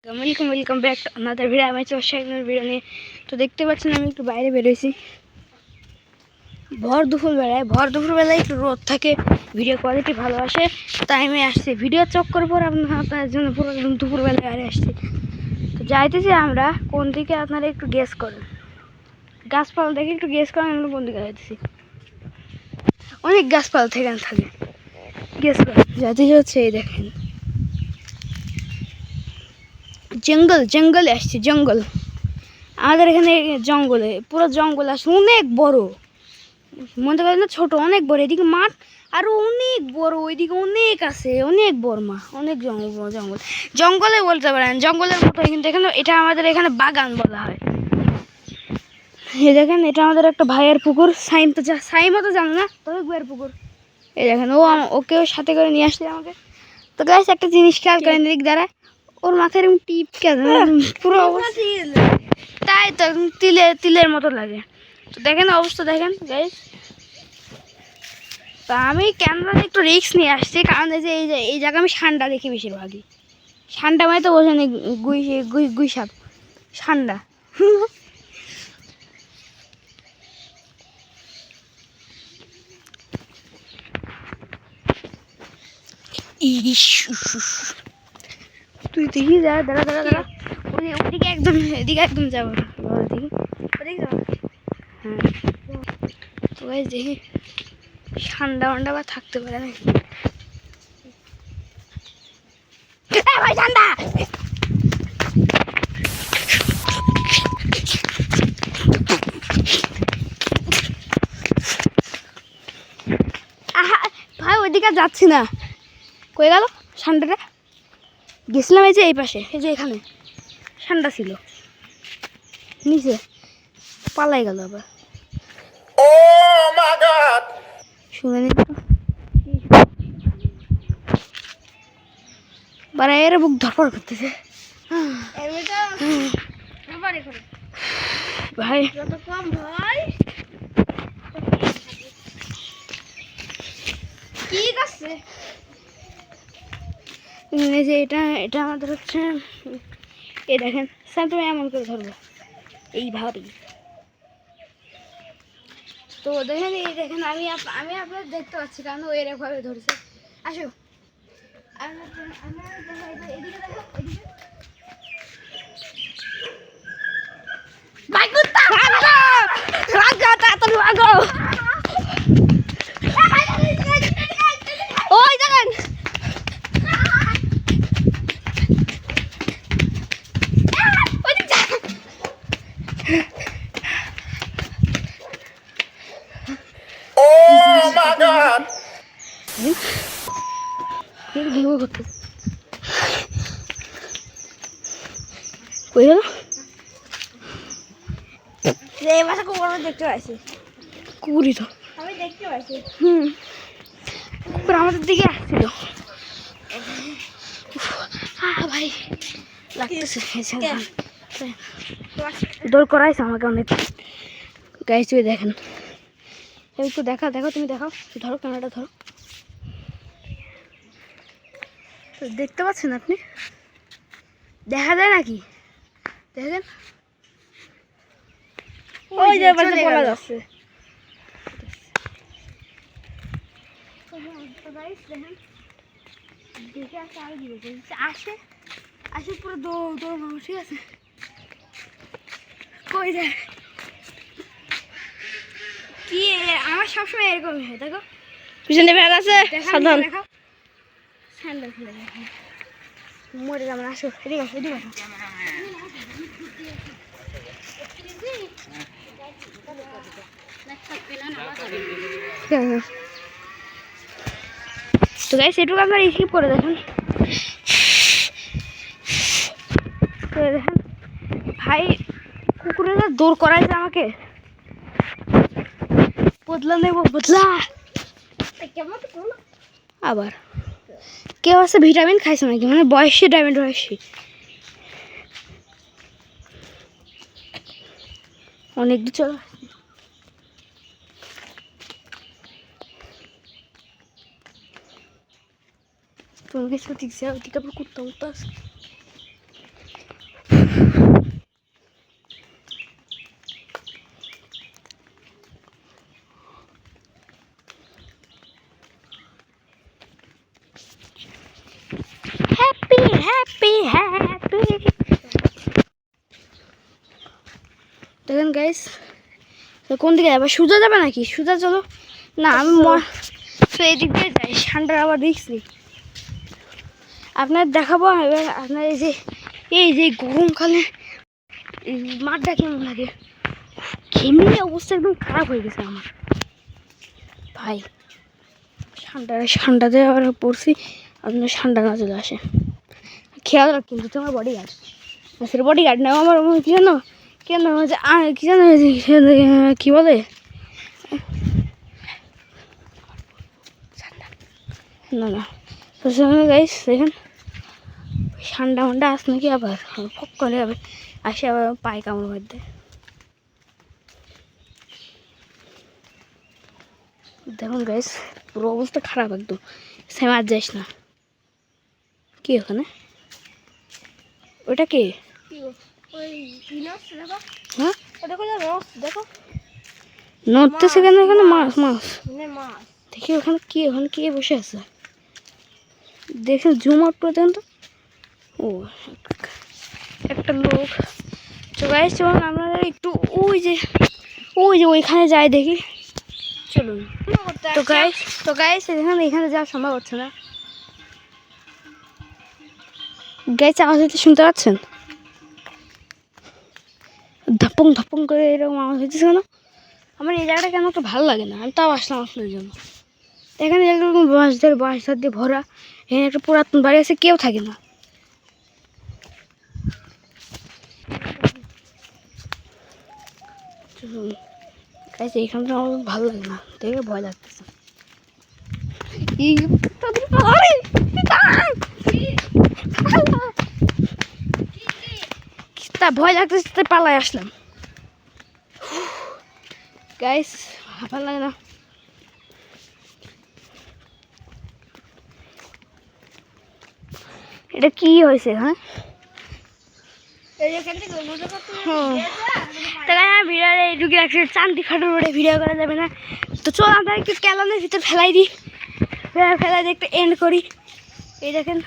Welcome back to another video. আমি হচ্ছে অশাইনের video নিয়ে। তো দেখতে পাচ্ছেন আমি একটু বাইরে বেরোইছি ভর দুপুরবেলায় একটু রোদ থাকে, ভিডিও কোয়ালিটি ভালো আসে, তাই আমি আসছি ভিডিও চক্কর পর আপনার জন্য পুরো দুপুরবেলায় আরে আসছি। তো যাইতেছি আমরা কোন দিকে, আপনারা একটু গেস করেন, গাছপালা দেখে একটু গেস করেন আমরা কোন দিকে যাইতেছি। অনেক গাছপালা থেকে থাকে, গেস করেন যাইতেছি হচ্ছে এই দেখেন জঙ্গলে আসছি। জঙ্গল আমাদের এখানে জঙ্গলে, পুরো জঙ্গল আসছে, অনেক বড়, মনে করেন না ছোট, অনেক বড়। এদিকে মাঠ আরো অনেক বড়, ওইদিকে অনেক আছে, অনেক বড় অনেক জঙ্গলে বলতে পারেন, জঙ্গলের মতো। কিন্তু এখানে এটা আমাদের এখানে বাগান বলা হয়। এই দেখেন এটা আমাদের একটা ভাইয়ের পুকুর, সাইমও তো জানো না, তবে ভাইয়ের পুকুর। এই দেখেন ওকেও সাথে করে নিয়ে আসছে আমাকে। তো গাইস একটা জিনিস খেয়াল করেন, এদিক দ্বারা ওর মাথায় এরকম টিপ পুরো অবস্থা, তাই তো তিলের মতো লাগে। তো দেখেন অবস্থা দেখেন গাইস। তো আমি ক্যামেরাতে একটু রিস্ক নিয়ে আসছি, কারণ এই জায়গায় আমি ষান্ডা দেখি বেশিরভাগই। ষান্ডা মানে তো বোঝেন, গুই সাপ, ষান্ডা। তুই দেখি দাঁড়া ওদিকে একদম যাবো, দেখি হ্যাঁ। তো গাইস দেখি ঠান্ডা মান্ডা বা থাকতে পারে নাকি। ভাই ঠান্ডা, ভাই ওইদিকে যাচ্ছি না, কই গেল ঠান্ডাটা? গেছিলাম এই যে এই পাশে, এই যে এখানে ঠান্ডা ছিল, নিচে পালাই গেল আবার। শুনে নি বারা, এর বুক ধরপড় করতেছে ভাই। যত কম ভাই ঠিক আছে। এই যে এটা আমাদের হচ্ছে, এই দেখেন স্যার, তুমি এমন করে ধরবো এইভাবেই। তো দেখেন এই দেখেন আমি আপনার দেখতে পাচ্ছি, কারণ ও এরকমভাবে ধরেছে। আসো এদিকে দেখো, ওই দেখেন কই গেল? এই বাসা কুকুর দেখতে পাইছি, কুকুরই তো আমি দেখতে পাইছি। কুকুর আমাদের দিকে আসছিল। ভাই লাগতেছে, দৌড় করাইছে আমাকে অনেক। গাইস তুই দেখেন, একটু দেখো তুমি দেখাও, ধরো ক্যামেরাটা ধরো। দেখতে পাচ্ছেন আপনি? দেখা যায় নাকি? দেখেন ওই যে পড়া যাচ্ছে। আসে পুরো দৌড় মারো, ঠিক আছে? কই যায় কি, আমার সবসময় এরকমই হয়। দেখো পিছনে ভ্যান আছে, সাবধান। স্যান্ডেল ফেলে দেখো, মরে যাবেন। আসো এদিকে আসো, এদিকে আসো। তো গাইস এটুকু আপনারা স্কিপ করে দেখেন। তো দেখেন ভাই, কুকুরেরা দৌড় করাইছে আমাকে। বদলা নেব, বদলা আবার। কেউ আছে ভিটামিন খাইছে নাকি, মানে বয়সী ডায়মন্ড বয়সী অনেক দূর চলো। তুমি কিছু ঠিক আছে, ওদিকে আবার কুত্তা আছে। দেখেন গাইস, তো কোন দিকে যাবে? সোজা যাবে নাকি? সোজা চলো না, আমি তো এদিক দিয়ে যাই, ঠান্ডার আবার দেখছি আপনার দেখাবো। এবার আপনার এই যে গরমকালে এই মাঠটা কেমন লাগে, ঘেমে অবস্থা একদম খারাপ হয়ে গেছে আমার ভাই। ঠান্ডাতে আবার পড়ছি, আপনার ঠান্ডা না চলে আসে। খেয়াল রাখ কিন্তু তোমার বডি গার্ড, সেটা বডি গার্ড না আমার, কি জানো কেন কি জানো কি বলে না না গাইস, দেখেন ঠান্ডা মান্ডা আস নাকি আবার ফক করে আবার আসে, আবার পায়ে কামড় মধ্যে। দেখুন গাইস, পুরো অবস্থা খারাপ একদম, সেমার যাস না। কি ওখানে? ওটা কি? হ্যাঁ দেখো নড়তেছে কেন? এখানে মাছ দেখি, ওখানে কি বসে আছে দেখে জুম আউট করে দেখেন তো। ও একটা লোক। তো গাইস চলুন আমরা একটু ওই যে ওইখানে যাই দেখি, চলুন। তো গাইস এখানে যাওয়া সম্ভব হচ্ছে না। গাইস আওয়াজ হচ্ছে, শুনতে পাচ্ছেন? ধপং ধপং করে এরকম আওয়াজ হচ্ছে কেন? আমার এই জায়গাটা কেন একটু ভালো লাগে না, আমি তাও আসলাম আপনার জন্য। এখানে এরকম বাঁশ ধার দিয়ে ভরা, এখানে একটা পুরাতন বাড়ি আছে, কেউ থাকে না। এইখানটা আমার ভালো লাগে না, দেখে ভয় লাগতেছে। তা ভয় লাগতেছে, তাই পালাই আসলাম। গাইস ভালো লাগে না। এটা কি হয়েছে? হ্যাঁ ভিডিও এইটুকু রাখছি, চান্দি খাটোর রোডে ভিডিও করা যাবে না। তো চল আমরা একটু ক্যালনের ভিতর ফেলাই দিই, ফেলাই দিয়ে একটু এন্ড করি। এই দেখেন